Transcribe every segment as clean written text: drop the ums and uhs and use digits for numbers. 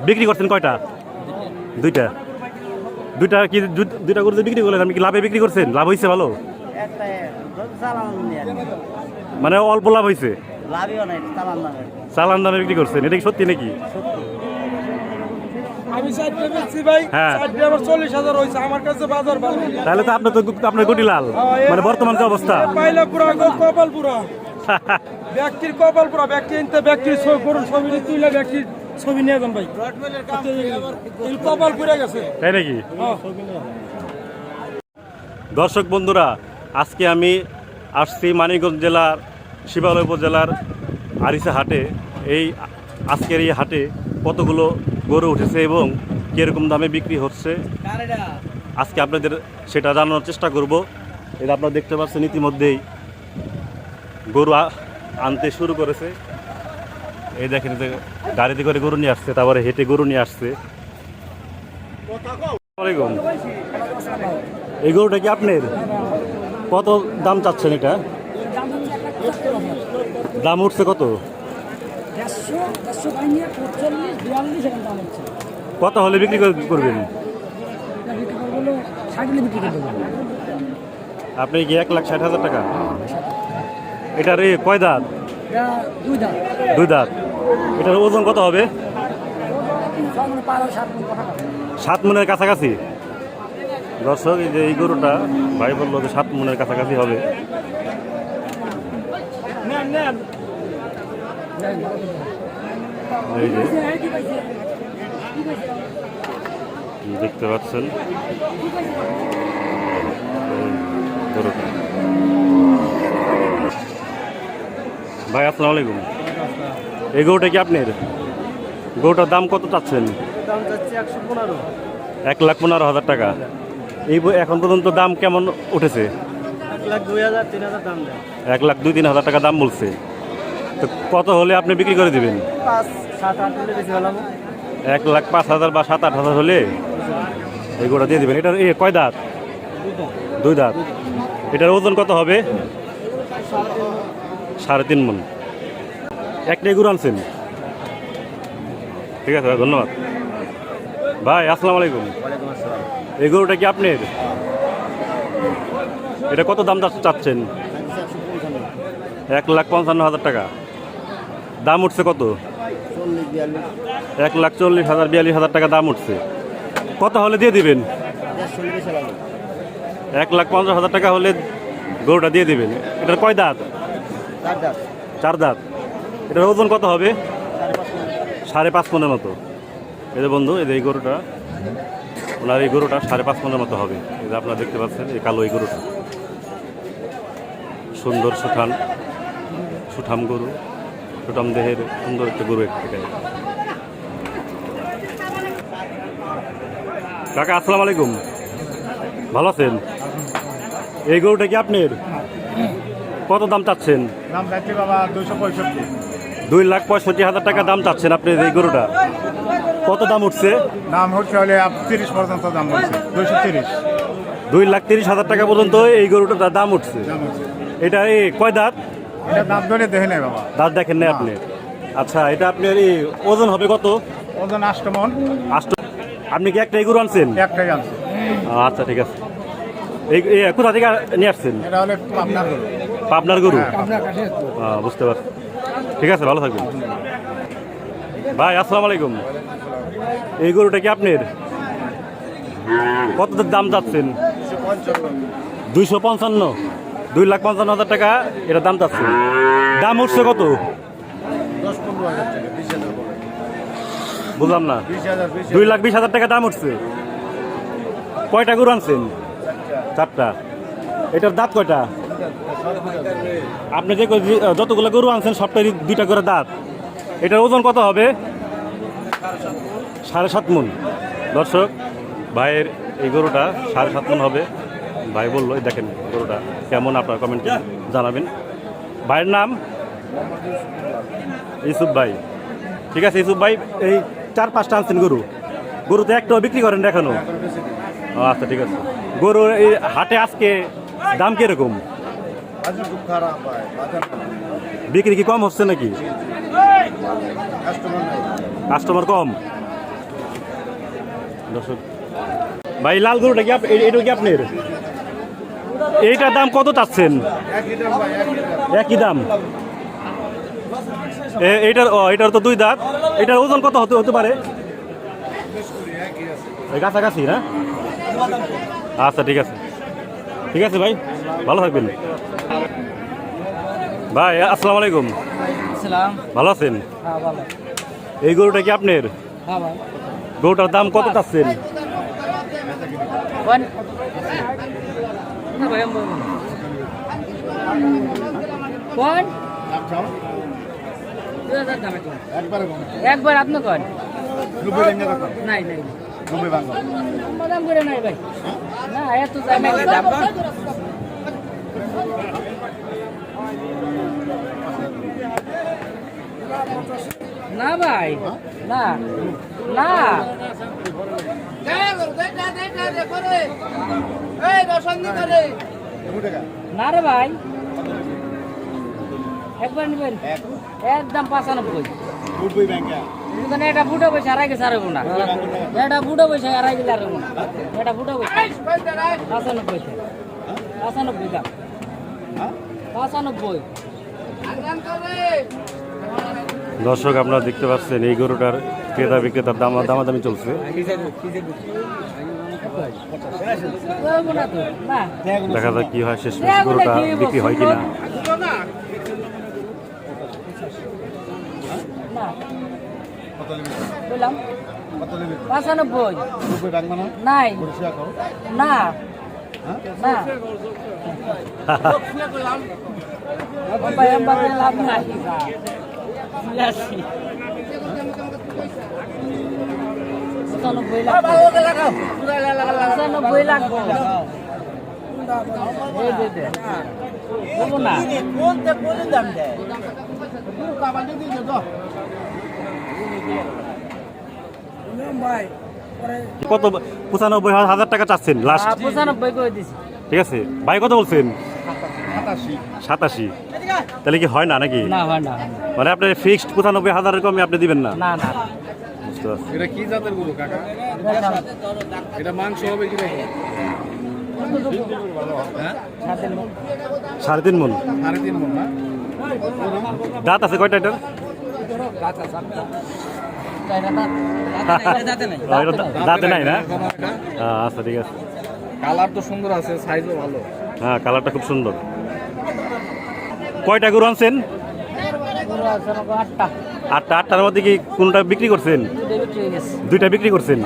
বিক্রি করছেন কয়টা? দুইটা। দুইটা কি দুইটা গরু বিক্রি করলেন? আপনি কি লাভে বিক্রি করছেন? লাভ হয়েছে ভালো? মানে অল্প লাভ হয়েছে, চালান দামে বিক্রি করছেন, এটা কি সত্যি নাকি? হ্যাঁ, তাহলে তো আপনার গুটি লাল। মানে বর্তমান যে অবস্থা, ব্যক্তির কপাল পুরা, ব্যক্তির গরুর ছবি তুলে ব্যক্তির ছবি নিয়ে যান ভাই, কপাল পুড়ে গেছে, তাই নাকি? দর্শক বন্ধুরা, আজকে আমি আসছি মানিকগঞ্জ জেলার শিবালয় উপজেলার আরিসা হাটে। এই আজকের এই হাটে কতগুলো গরু উঠেছে এবং কীরকম দামে বিক্রি হচ্ছে আজকে আপনাদের সেটা জানানোর চেষ্টা করব। এটা আপনারা দেখতে পাচ্ছেন ইতিমধ্যেই গরু আনতে শুরু করেছে। এই দেখেন যে গাড়িতে করে গরু নিয়ে আসছে, তারপরে হেঁটে গরু নিয়ে আসছে। এই গরুটা কি আপনার? কত দাম চাচ্ছেন এটা? দাম উঠছে কত? কত হলে বিক্রি করবেন? আপনি কি 1,60,000 টাকা? এটার কয় দাঁত? দুই দাঁত। এটার ওজন কত হবে? 7 মনের কাছাকাছি। দর্শক, এই যে এই গরুটা ভাই বললো যে 7 মনের কাছাকাছি হবে। এই যে দেখতে পাচ্ছেন গরুটা। ভাই আসসালামু আলাইকুম। এই গরুটা কি আপনার? গরুটার দাম কত চাচ্ছেন? 1,15,000 টাকা। এই এখন পর্যন্ত দাম কেমন উঠেছে? 1,02,000-3,000 টাকা দাম বলছে। তো কত হলে আপনি বিক্রি করে দিবেন? 1,05,000 বা 7,000-8,000 হলে এই গরুটা দিয়ে দিবেন। এটার কয় দাঁত? দুই দাঁত। এটার ওজন কত হবে? 3.5 মণ। একটাই গরু আনছেন? ঠিক আছে ভাই, ধন্যবাদ। ভাই আসসালামু আলাইকুম। এই গরুটা কি আপনার? এটা কত দাম চাচ্ছেন? 1,55,000 টাকা। দাম উঠছে কত? 1,40,000-42,000 টাকা দাম উঠছে। কত হলে দিয়ে দিবেন? 1,50,000 টাকা হলে গরুটা দিয়ে দিবেন। এটার কয় দাঁত? 4 দাঁত। এটার ওজন কত হবে? 5.5 মণের মতো। এই যে বন্ধু, এই গরুটা, ওনার এই গরুটা 5.5 মণের মতো হবে। এই যে আপনারা দেখতে পাচ্ছেন এই কালো এই গরুটা, সুন্দর সুঠাম গরু, সুঠাম দেহের সুন্দর একটা গরু। কাকা আসসালামু আলাইকুম, ভালো আছেন? এই গরুটা কি আপনার? কত দাম চাচ্ছেন? দাম চাচ্ছি বাবা 265। 2,65,000 টাকা দাম চাচ্ছেন আপনি এই গরুটা। কত দাম উঠছে? দাম হচ্ছে হলে 30 পর্যন্ত দাম হচ্ছে, 230। 2,30,000 টাকা পর্যন্ত এই গরুটার দাম উঠছে। এটা কয় দাঁত? এটা দাঁত ধরে দেখে নেই বাবা, দাঁত দেখেন না আপনি? আচ্ছা, এটা আপনার ওজন হবে কত? ওজন 8 মণ। আপনি কি একটাই গরু আনছেন? একটাই আনছে। আচ্ছা ঠিক আছে। এই কোথা থেকে নিয়ে আসছেন? এটা হলে পাবনার গরু। পাবনার গরু? বুঝতে পারছি। ঠিক আছে, ভালো থাকবেন ভাই। আসসালামু আলাইকুম। এই গরুটা কি আপনার? কত দাম যাচ্ছেন? 255। 2,55,000 টাকা এটা দাম যাচ্ছে। দাম উঠছে কত? 10-15,000 টাকা। 20,000 বুঝলাম না। 20,000 টাকা দাম উঠছে। কয়টা গরু আনছেন? 4টা। এটার দাঁত কয়টা? আপনি যে যতগুলো গরু আনছেন সবটাই 2টা করে দাঁত। এটার ওজন কত হবে? 7.5 মণ। দর্শক, ভাইয়ের এই গরুটা 7.5 মণ হবে। ভাই বললো, দেখেন গরুটা কেমন, আপনার কমেন্টে জানাবেন। ভাইয়ের নাম ইউসুফ ভাই। ঠিক আছে ইউসুফ ভাই, এই 4-5টা আনছেন গরু, গরুতে একটাও বিক্রি করেন এখনো? আচ্ছা ঠিক আছে। গরু এই হাটে আজকে দাম কিরকম? বিক্রি কি কম হচ্ছে নাকি? কাস্টমার কম। দর্শক ভাই লাল গরুটা কি এটা কি আপনার? এইটার দাম কত চাচ্ছেন? একই দাম। এটার তো দুই দাঁত। এটার ওজন কত হতে পারে? কাছাকাছি না? আচ্ছা ঠিক আছে, ঠিক আছে ভাই, ভালো থাকবেন ভাই। আসসালামু আলাইকুম। ভালো আছেন? এই গরুটা কি আপনার? গরুটার দাম কত চাচ্ছেন? একবার আপনি কন নাই নাই দাম করে নাই ভাই, না এত দাম না ভাই, না না না রে ভাই, একবার নেবেন একদম 95। এটা ফুটো পয়সা আড়াই গেছে আরো না, এটা ফুটো পয়সা আড়াই গেলে আরো না, এটা ফুটো পয়সা 95 দাম 95। দর্শক আপনারা দেখতে পাচ্ছেন এই গরুটার ক্রেতা বিক্রেতার দামাদামি চলছে। দেখা যাক কি হয় শেষ গরুটা বিক্রি হয় কিনা। বললাম 95 নাই না না লাভ নাই 95 লাখ 95 লাখ কত? 95,000 টাকা চাচ্ছেন লাস্ট? 95 করে দিছি। ঠিক আছে ভাই, কত বলছেন? 87। তাহলে কি হয় না নাকি? না হয় না, মানে আপনি ফিক্সড 95,000 কমে আপনি দিবেন না? না না বুঝতে পারছি। এটা কি জাতের গরু কাকা? এটা মাংস হবে কি রকম? 3.5 মণ। 3.5 মণ না? দাঁত আছে কয়টা এটার? দাঁতে নাই না? আচ্ছা ঠিক আছে। কালার তো সুন্দর আছে, সাইজও ভালো। হ্যাঁ, কালারটা খুব সুন্দর। কয়টা গরু আনছেন? 8টার মধ্যে কি কোনটা বিক্রি করছেন? 2টা বিক্রি করছেন।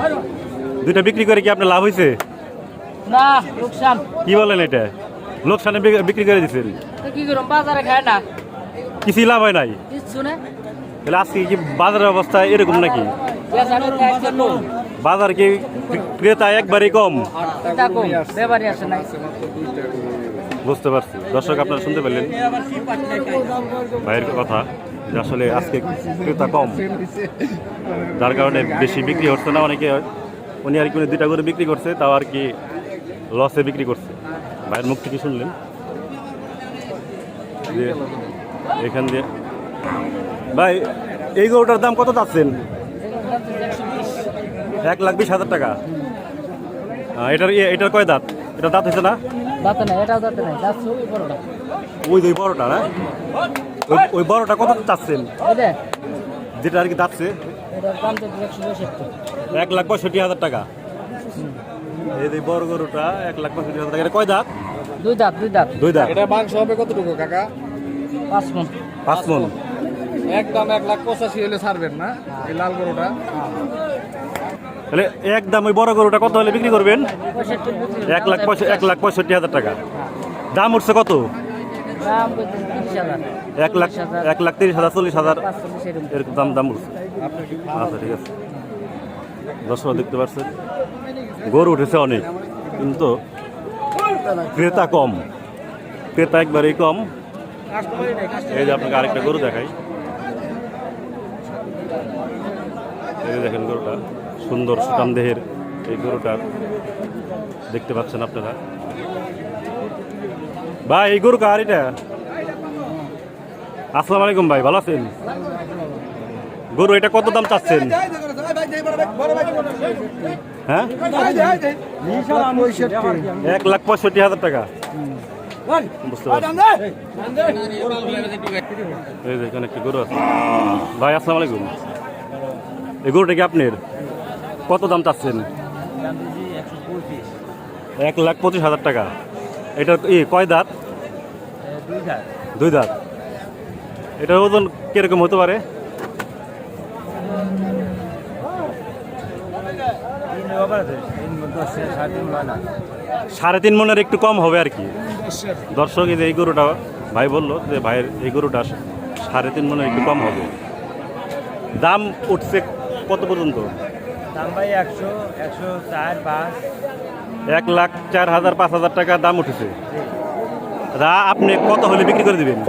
2টা বিক্রি করে কি আপনার লাভ হয়েছে? না, লোকসান। কি বলেন এটা? লোকসানে বিক্রি করে দিচ্ছেন? কি করুন, বাজারে খায় না, কিছুই লাভ হয় নাই। কিচ্ছু না। তাহলে আজকে কি বাজারের অবস্থা এরকম নাকি? বাজার কি ক্রেতা একবারই কম? বুঝতে পারছি। দর্শক আপনারা শুনতে পেলেন ভাইয়ের কথা যে আসলে আজকে ক্রেতা কম, যার কারণে বেশি বিক্রি হচ্ছে না। অনেকে উনি আর কি 2টা করে বিক্রি করছে, তাও আর কি লসে বিক্রি করছে। ভাইয়ের মুখ থেকে শুনলেন যে এখান দিয়ে। ভাই এই গরুটার দাম কত চাচ্ছেন? 1,20,000 টাকা। এটার কয় দাঁত? এটা দাঁত হয়েছে না? ওই বড়টা না? ওই বড়টা কত চাচ্ছেন? যেটা আর কি দাঁতছে 1,65,000 টাকা। এই যে বড় গরুটা 1,65,000 টাকা। এটা কয় দাঁত? দুই দাঁত। এটা মাংস হবে কতটুকু কাকা? 5 মণ। 5 মণ। একদম 1,85,000 হলে ছাড়বেন না এই লাল গরুটা? তাহলে একদম ওই বড় গরুটা কত হলে বিক্রি করবেন? 1,65,000 টাকা। দাম উঠছে কত? 1,30,000 40,000 এরকম দাম উঠছে। আচ্ছা ঠিক আছে। দর্শক দেখতে পাচ্ছেন গরু উঠেছে অনেক, কিন্তু ক্রেতা কম। ক্রেতা একবারেই কম। এই যে আপনাকে আরেকটা গরু দেখাই। এই যে দেখেন গরুটা সুন্দর সুঠাম দেহের এই গরুটার দেখতে পাচ্ছেন আপনারা। ভাই এই গরু কার এটা? আসসালামু আলাইকুম ভাই, ভালো আছেন? গরু এটা কত দাম চাচ্ছেন? হ্যাঁ, 1,65,000 টাকা। বুঝতে পারছি। এই যে এখানে একটি গরু আছে। ভাই আসসালামু আলাইকুম। এই গরুটা কি আপনার? কত দাম চাচ্ছেন? 1,25,000 টাকা। এটা কয় দাঁত? দুই দাঁত। এটার ওজন কিরকম হতে পারে? 3.5 মনের একটু কম হবে আর কি। দর্শক, এই যে এই গরুটা ভাই বললো যে ভাইয়ের এই গরুটা 3.5 মনের একটু কম হবে। দাম উঠছে কত পর্যন্ত? দাম ভাই 100, 104, 5। 1,04,000 5,000 টাকা দাম উঠেছে। আপনি কত হলে বিক্রি করে দিবেন?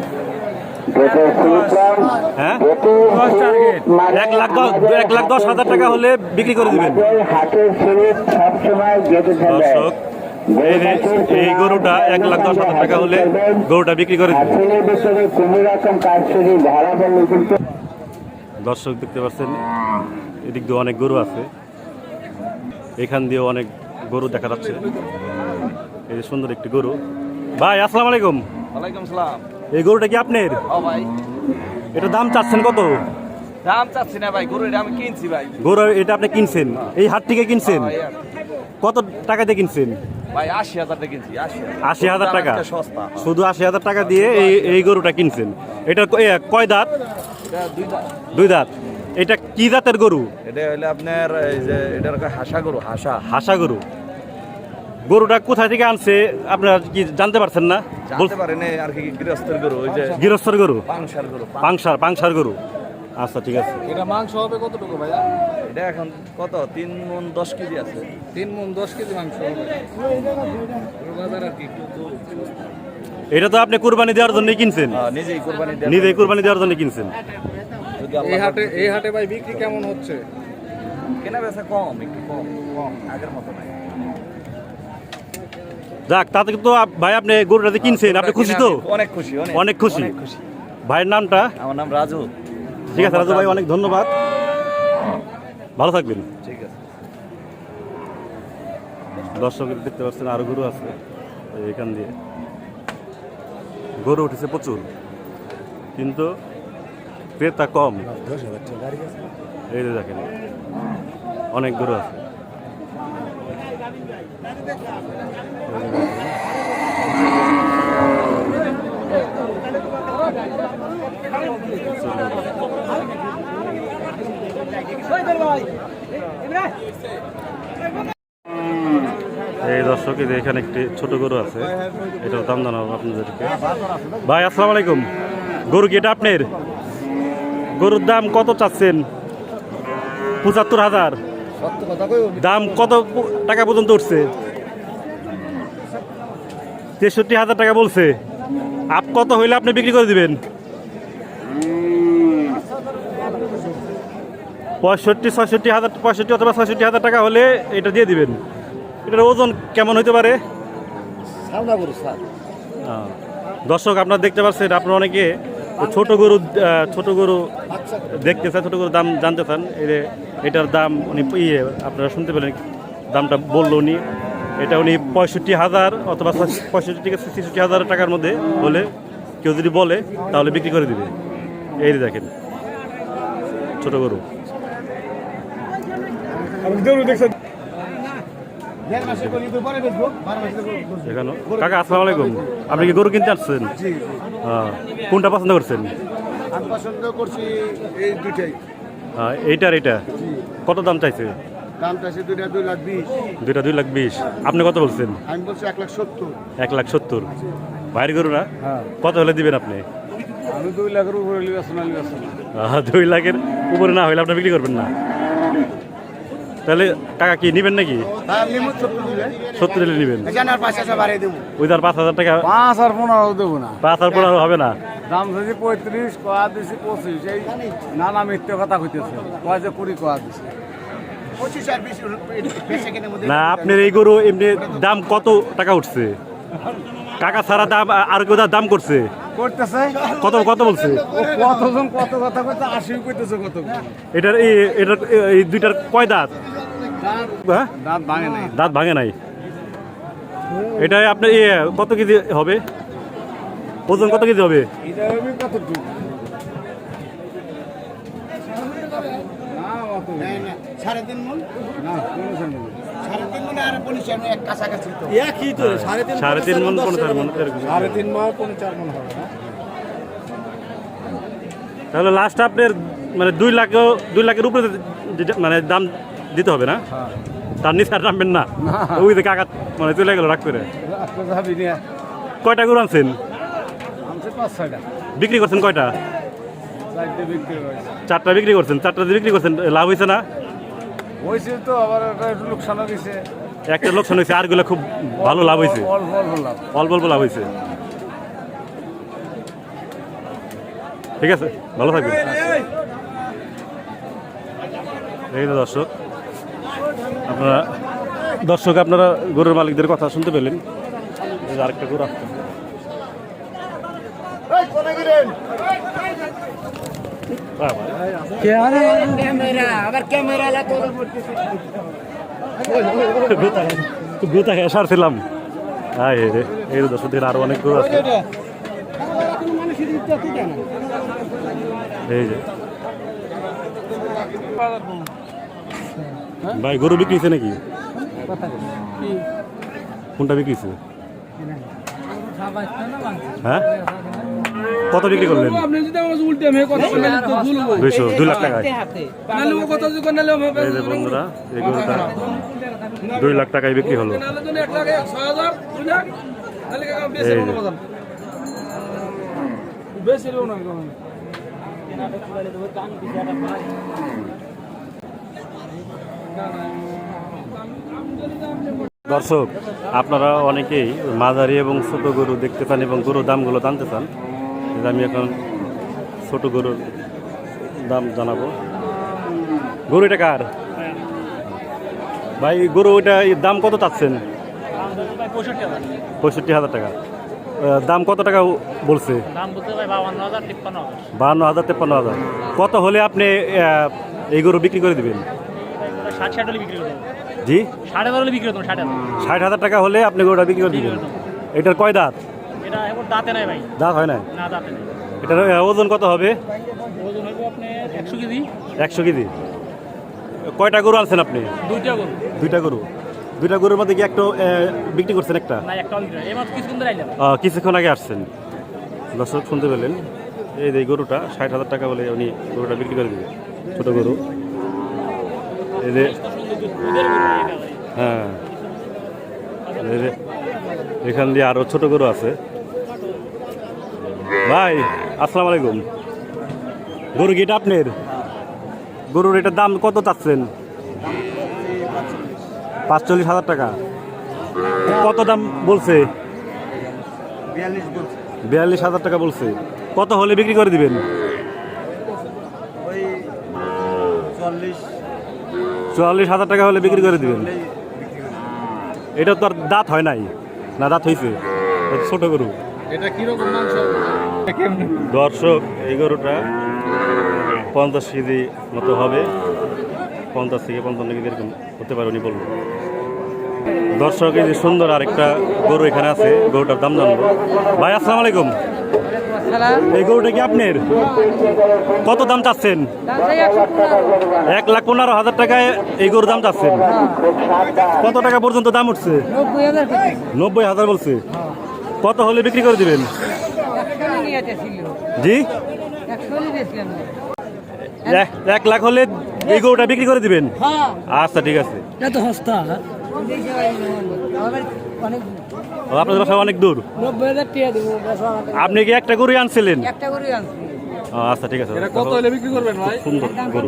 হ্যাঁ, 1,10,000 টাকা হলে বিক্রি করে দিবেন। দর্শক, এই গরুটা 1,10,000 টাকা হলে গরুটা বিক্রি করে দিবেন। দর্শক দেখতে পাচ্ছেন এদিক দিয়ে অনেক গরু আছে, এখান দিয়ে অনেক গরু দেখা যাচ্ছে। এই যে সুন্দর একটি গরু। ভাই আসসালামু আলাইকুম। ওয়ালাইকুম সালাম। এই গরুটা কি আপনার? ও ভাই, এটা দাম চাচ্ছেন কত? দাম চাচ্ছি না ভাই, গরু এটা আমি কিনছি ভাই। গরু এটা আপনি কিনছেন এই হাট থেকে কিনছেন? কত টাকা দিয়ে কিনছেন? ভাই 80,000 টাকা কিনছি। 80,000 টাকা? সস্তা। শুধু 80,000 টাকা দিয়ে এই গরুটা কিনছেন। এটা কয় দাঁত? এটা দুই দাঁত। দুই দাঁত। এটা কি জাতের গরু? এটা হলো আপনার এই যে এটার হাসা গরু, হাসা গরু। গরুটা কোথা থেকে আনছে আপনারা কি জানতে পারছেন না? জানতে পারেন আর কি, গৃহস্থের গরু, ওই যে গৃহস্থর গরু, পাংশার গরু। পাংশার গরু। আচ্ছা ঠিক আছে। এটা মাংস হবে কতটুকু ভাইয়া? এটা এখন কত 3 মণ 10 কেজি আছে। 3 মণ 10 কেজি মাংস হবে। বাজার আর কি এটা তো আপনি কুরবানি দেওয়ার জন্য কিনছেন? নিজেই কুরবানি নিজেই কুরবানি দেওয়ার জন্য কিনছেন। এই হাটে ভাই বিক্রি কেমন হচ্ছে? কেনা বেচা কম, একটু কম আগের মতো নাই। যাক, তাতে তো ভাই আপনি গরুটা যে কিনছেন আপনি খুশি তো? অনেক খুশি, অনেক খুশি। ভাইয়ের নামটা? আমার নাম রাজু। ঠিক আছে রাজু ভাই, অনেক ধন্যবাদ, ভালো থাকবেন। ঠিক আছে। দর্শক দেখতে পাচ্ছেন আরো গরু আছে এখান দিয়ে। গরু উঠেছে প্রচুর, কিন্তু ক্রেতা কম। এই যে দেখেন অনেক গরু আছে। এই দর্শক, এই যে এখানে একটি ছোট গরু আছে, এটার দাম জানাবো আপনাদেরকে। ভাই আসসালামু আলাইকুম। গরু কি এটা আপনার? গরুর দাম কত চাচ্ছেন? 75,000। দাম কত টাকা পর্যন্ত উঠছে? 63,000 টাকা বলছে। কত হইলে আপনি বিক্রি করে দিবেন? 65 অথবা 66,000 টাকা হলে এটা দিয়ে দিবেন। এটার ওজন কেমন হইতে পারে? দর্শক আপনারা দেখতে পাচ্ছেন, আপনারা অনেকে ছোট গরু দেখতে চান, ছোট গরুর দাম জানতে চান। এটার দাম উনি আপনারা শুনতে পেলেন, দামটা বললো উনি। এটা উনি 65,000 অথবা 65 থেকে 66,000 টাকার মধ্যে হলে কেউ যদি বলে তাহলে বিক্রি করে দিবে। এই দেখেন ছোট গরু। এখানে কাকা আসসালামু আলাইকুম। আপনি কি গরু কিনতে আসছেন? হ্যাঁ, কোনটা পছন্দ করছেন? আমি পছন্দ করছি এই দুইটাই। এইটার এটা কত দাম চাইছে? দাম চাইছে দুইটা 2,20,000। দুইটা 2,20,000। আপনি কত বলছেন? আমি বলছি 1,70,000। 1,70,000 বাইরের গরু না? কত হলে দিবেন আপনি? আমি 2 লাখের উপরে লিবাসনা। 2 লাখের উপরে না হলে আপনি বিক্রি করবেন না? তাহলে টাকা কি নেবেন নাকি? 70 হলে নেবেন। ওই তার 5,000 টাকা। 5 আর 15 দেবো না। 5 আর 15 হবে না। দাম যদি 35 কোয়া দিছি 25, এই নানা মিথ্যে কথা কইতেছে। কয় যে 20 কোয়া দিছে। 25 আর 20 বেশি কিনে মধ্যে না, আপনার এই গরু এমনি দাম কত টাকা উঠছে? টাকা ছাড়া দাম আর কেউ দাম করছে করতেছে কত কত বলছে ও কতজন কত কথা কইতে 80 কইতেছে কত এটার এটার এই দুইটার কয় দাঁত হ্যাঁ দাঁত ভাঙে নাই দাঁত ভাঙে নাই এটা আপনার কত কেজি হবে ওজন কত কেজি হবে এটা আমি কতটুকু না অত না 3.5 মণ না কোন সামনে 3.5 মণ আর 50 মণ এক কাছাকাছি তো একই তো 3.5 মণ 4.5 মণ 3.5 মণ 4 মণ হবে না তাহলে লাস্ট আপনার মানে 2 লাখের উপরে মানে দাম দিতে হবে না হ্যাঁ তার নিচে আর নামবেন না না। ওই যে কাকা মানে চলে গেল রাগ করে রাস্তা যাবি না কয়টা গরু আনছেন আমছে 5-6টা বিক্রি করছেন কয়টা 4টে বিক্রি হয়েছে 4টা বিক্রি করছেন 4টা বিক্রি করছেন লাভ হয়েছে না হয়েছে তো আবার একটা একটু লোকসান হয়েছে একটা লোকসান হয়েছে আরগুলো খুব ভালো লাভ হয়েছে অল্প অল্প লাভ অল্প অল্প লাভ হয়েছে ঠিক আছে ভালো থাকবেন এই তো দর্শক আপনারা গরুর মালিকদের কথা শুনতে পেলেন এই যে আরেকটা গরু আসছে ক্যামেরা আবার ক্যামেরা লাগো গোতা খেয়ে সারছিলাম হ্যাঁ রে এই তো দর্শকদের আরো অনেক গরু আছে এই যে ভাই গরু বিক্রিছে নাকি কোনটা বিক্রিছে হ্যাঁ কত বিক্রি করলেন আপনি যদি আমার উল্টে আমি কথা বললে তো ভুল হবে 2 লাখ টাকায় নালে ও কথা যদি নালে আমি এই যে বন্ধুরা এই গরুটা 2 লাখ টাকায় বিক্রি হলো নালে যদি 1 লাখ 6000 2 লাখ নালে কাকা বেশি এই যে। কোনো বাজার বেশি রেও না কাকা দর্শক আপনারা অনেকেই মাঝারি এবং ছোট গরু দেখতে চান এবং গরুর দামগুলো জানতে চান এই যে আমি এখন ছোট গরুর দাম জানাবো গরু এটা কার ভাই গরু ওইটা দাম কত চাচ্ছেন 65,000 টাকা দাম কত টাকা বলছে দাম বলতে ভাই 52000 52,000 53,000 কত হলে আপনি এই গরু বিক্রি করে দিবেন 60 হলে বিক্রি করে দেব জি 60 হলে বিক্রি করে দেব 60,000 টাকা হলে আপনি গরুটা বিক্রি করে দিবেন এটার কয় দাঁত এটা এখন দাঁতে নাই ভাই দাঁত হয় না না দাঁতে নাই এটার ওজন কত হবে ওজন হইব আপনার 100 কেজি 100 কেজি কয়টা গরু আনছেন আপনি দুইটা গরু দুইটা গরুর মধ্যে কি একটা বিক্রি করছেন একটা না একটা বিক্রি এই মাত্র কিছুক্ষণ ধরে আইলাম কিছুক্ষণ আগে আসছেন দর্শক শুনতে পেলেন এই যে গরুটা 60,000 টাকা বলে উনি গরুটা বিক্রি করে দেবে ছোট গরু এই যে হ্যাঁ এই যে এখান দিয়ে আরো ছোট গরু আছে ভাই আসসালামু আলাইকুম গরু কি এটা আপনার গরুর এটার দাম কত চাচ্ছেন 45,000 টাকা কত দাম বলছে 42,000 টাকা বলছে কত হলে বিক্রি করে দিবেন 44,000 টাকা হলে বিক্রি করে দিবেন এটা তো আর দাঁত হয় নাই না দাঁত হয়েছে ছোট গরু এটা কি রকম মাংস দর্শক এই গরুটা 50 কেজি মতো হবে 50 থেকে 55 কেজি এরকম হতে পারে উনি বলবো দর্শক এই যে সুন্দর আরেকটা গরু এখানে আছে গরুটার দাম জানবো ভাই আসসালামু আলাইকুম এই গরুটা কি আপনার কত দাম চাচ্ছেন 1,15,000 টাকায় এই গরুর দাম চাচ্ছেন কত টাকা পর্যন্ত দাম উঠছে 90,000 বলছে কত হলে বিক্রি করে দিবেন জি 1 লাখ হলে এই গরুটা বিক্রি করে দিবেন আচ্ছা ঠিক আছে এত সস্তা ও, আপনাদের বাসা অনেক দূর 90,000 টাকা দেবো আপনি কি একটা গরু আনছিলেন একটা করে আনছি ও, আচ্ছা ঠিক আছে কত হলে বিক্রি করবেন ভাই সুন্দর গরু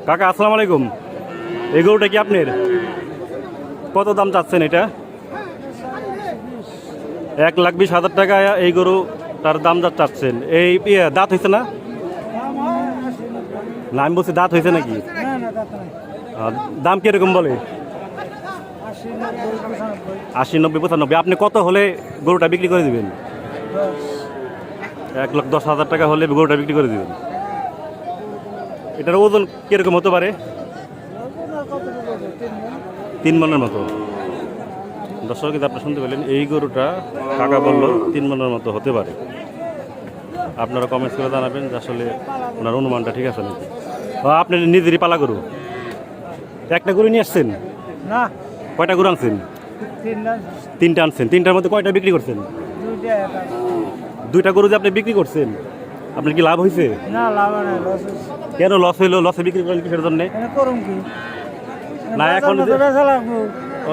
কাকা আসসালামু আলাইকুম এই গরুটা কি আপনার কত দাম চাচ্ছেন এটা 1,20,000 টাকা এই গরু তার দাম যা চাচ্ছেন এই দাঁত হয়েছে না না আমি বলছি দাঁত হয়েছে নাকি দাম কিরকম বলে 80, 90, 95। আপনি কত হলে গরুটা বিক্রি করে দিবেন? 1,10,000 টাকা হলে গরুটা বিক্রি করে দিবেন। এটার ওজন কিরকম হতে পারে? 3 মনের মতো। দর্শক, কিন্তু আপনি শুনতে পেলেন, এই গরুটা কাকা বলল 3 মনের মতো হতে পারে। আপনারা কমেন্টস করে জানাবেন যে আসলে ওনার অনুমানটা ঠিক আছে নাকি। আপনি নিজেরই পালা গরু? একটা গরু নিয়ে আসছেন? না, কয়টা গরু আনছেন? 3টা আনছেন। 3টার মধ্যে কয়টা বিক্রি করছেন? 2টা গরু যে আপনি বিক্রি করছেন, আপনার কি লাভ হয়েছে? না, লাভ নাই, লস হইছে। কেন লস হইলো? লসে বিক্রি করেন কিসের জন্য? করুন কি না, এখন যে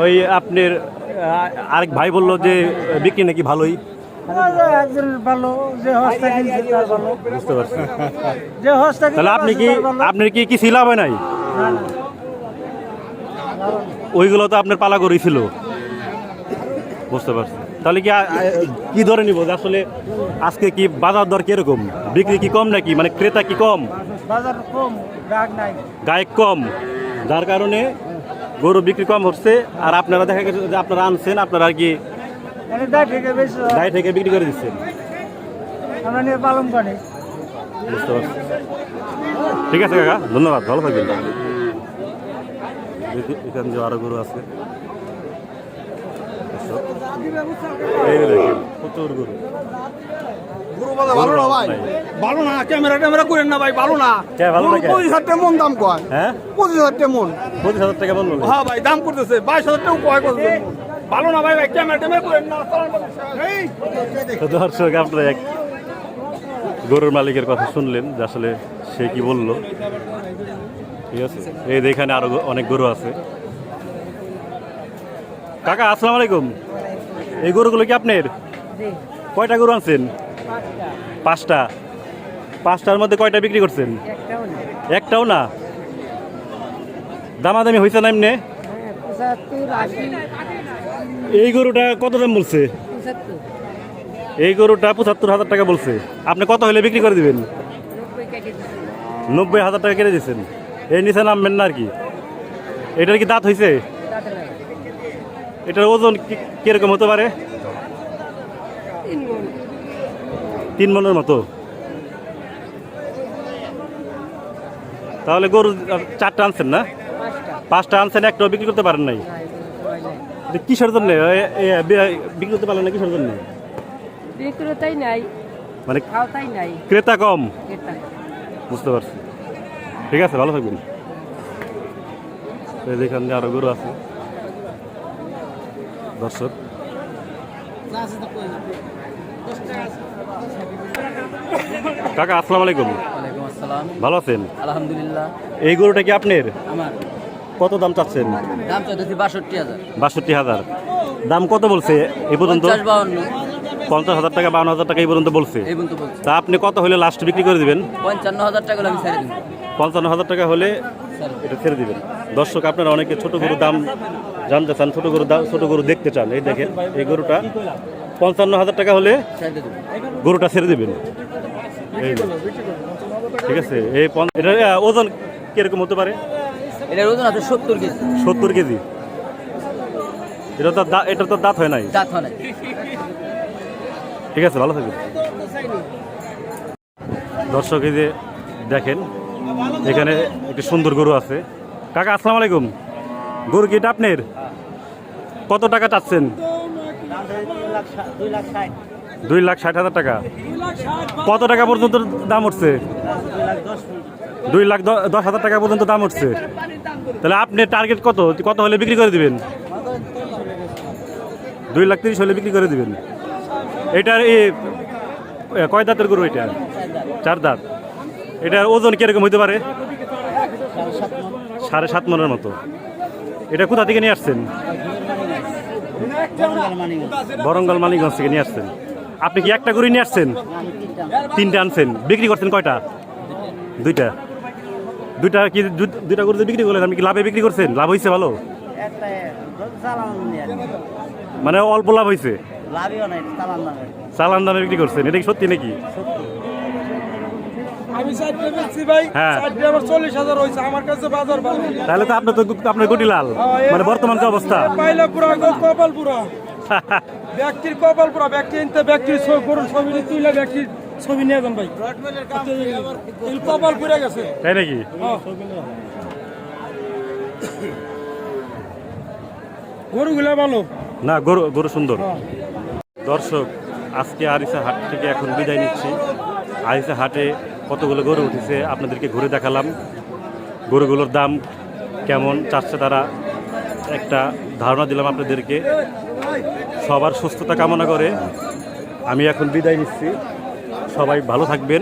ওই আপনার আরেক ভাই বললো যে বিক্রি নাকি ভালোই। একজন ভালো, যে হস্তা কিনছে তার ভালো। বুঝতে পারছি। যে হস্তা তাহলে আপনার কি কিছু লাভ হয় নাই? ওইগুলো তো আপনার পালা গরুই ছিল। বুঝতে পারছি। তাহলে কি ধরে নিব যে আসলে আজকে কি বাজার দর কিরকম? বিক্রি কি কম নাকি, মানে ক্রেতা কি কম? বাজার কম, গ্রাহক নাই, গায়ক কম, যার কারণে গরু বিক্রি কম হচ্ছে। আর আপনারা দেখা গেছে যে আপনারা আনছেন, আপনারা আর কি গায়ে থেকে বিক্রি করে দিচ্ছেন। আমরা নিয়ে পালন করি। বুঝতে পারছি। ঠিক আছে কাকা, ধন্যবাদ, ভালো থাকবেন। এখানে যে আরো গরু আছে, এই দেখেন প্রচুর গরু। ভালো না ভাই, ভালো না, ক্যামেরা করেন না ভাই, ভালো না। ভালো না? 25,000 টাকা মন দাম কয়। হ্যাঁ, 25,000 টাকা মন। 25,000 টাকা বললো। হ্যাঁ ভাই, দাম করতেছে 22,000 টাকা কয় করছে। ভালো না ভাই, ক্যামেরা করেন না। দর্শক, আপনারা এক গরুর মালিকের কথা শুনলেন যে আসলে সে কি বললো। ঠিক আছে, এই যে এখানে আরো অনেক গরু আছে। কাকা, আসসালামু আলাইকুম। এই গরুগুলো কি আপনার? কয়টা গরু আনছেন? 5টা। 5টার মধ্যে কয়টা বিক্রি করছেন? একটাও না। দামাদামি হয়েছে না এমনি? এই গরুটা কত দাম বলছে? এই গরুটা 75,000 টাকা বলছে। আপনি কত হলে বিক্রি করে দিবেন? 90,000 টাকা কেটে দিচ্ছেন। এই নিচে নামবেন না আর কি। এটার কি দাঁত হয়েছে? এটার ওজন কিরকম হতে পারে? 3 মনের মতো। তাহলে গরু 4টা আনছেন না? 5টা আনছেন, একটাও বিক্রি করতে পারেন নাই। এটা কিসের জন্য বিক্রি করতে পারলেন না? কিসের জন্য? বিক্রেতাই নাই, মানে খাওয়াই নাই, ক্রেতা কম। এটা বুঝতে পারছি। ঠিক আছে, ভালো থাকবেন। এখানে আরো গরু আছে দর্শক। কাকা, আসসালামু আলাইকুম। ওয়ালাইকুম আসসালাম। ভালো আছেন? আলহামদুলিল্লাহ। এই গরুটা কি আপনার? আমার কত দাম চাচ্ছেন? দাম চাইতেছি 62,000। 62,000। দাম কত বলছে এই পর্যন্ত? 50,000 টাকা, 52,000 টাকা এই পর্যন্ত বলছে। এই পর্যন্ত বলছে। তা আপনি কত হলে লাস্ট বিক্রি করে দিবেন? 55,000 টাকা আমি ছেড়ে দিব। 55,000 টাকা হলে এটা ছেড়ে দিবেন। দর্শক, আপনারা অনেকে ছোট গরুর দাম জানতে চান, ছোট গরু দেখতে চান। এই দেখেন, এই গরুটা 55,000 টাকা হলে ছেড়ে দিব। গরুটা ছেড়ে দিবেন। এই যে। ঠিক আছে। এটা ওজন কিরকম হতে পারে? এটার ওজন আছে 70 কেজি। 70 কেজি। এটা তো দাঁত হয় নাই। দাঁত হয় নাই। ঠিক আছে, ভালো থাকবেন। দর্শক, এই যে দেখেন, এখানে একটি সুন্দর গরু আছে। কাকা, আসসালামু আলাইকুম। গরু কি এটা আপনার? কত টাকা চাচ্ছেন? 2,60,000 টাকা। কত টাকা পর্যন্ত দাম উঠছে? 2,10,000 টাকা পর্যন্ত দাম উঠছে। তাহলে আপনি টার্গেট কত হলে বিক্রি করে দিবেন? 2,30,000 হলে বিক্রি করে দিবেন। এটার কয় দাঁতের গরু এটা? 4 দাঁত। এটার ওজন কিরকম হইতে পারে? 7.5 মনের মতো। এটা কোথা থেকে নিয়ে আসছেন? বরঙ্গল মানিকগঞ্জ থেকে নিয়ে আসছেন। আপনি কি একটা গরু নিয়ে আসছেন? 3টা আনছেন। বিক্রি করছেন কয়টা? 2টা। 2টা কি 2টা গরু বিক্রি করলেন? আপনি কি লাভে বিক্রি করছেন? লাভ হয়েছে ভালো? মানে অল্প লাভ হয়েছে? চালান দামে বিক্রি করছেন। এটা কি সত্যি নাকি? আমি চারটে বেচছি ভাই, হ্যাঁ। চারটে আমার 40,000 হয়েছে, আমার কাছে বাজার ভালো। তাহলে তো আপনার গুটি লাল, মানে বর্তমান যে অবস্থা। পাইলা পুরা কপাল পুরা, ব্যক্তির কপাল পুরা, ব্যক্তির গরুর ছবি তুইলা ব্যক্তির ছবি নিয়ে যান ভাই, কপাল পুরা গেছে। তাই নাকি? গরুগুলা ভালো না, গরু সুন্দর। দর্শক, আজকে আরিসা হাট থেকে এখন বিদায় নিচ্ছি। আরিসা হাটে কতগুলো গরু উঠেছে আপনাদেরকে ঘুরে দেখালাম। গরুগুলোর দাম কেমন চাচ্ছে তারা একটা ধারণা দিলাম আপনাদেরকে। সবার সুস্থতা কামনা করে আমি এখন বিদায় নিচ্ছি। সবাই ভালো থাকবেন।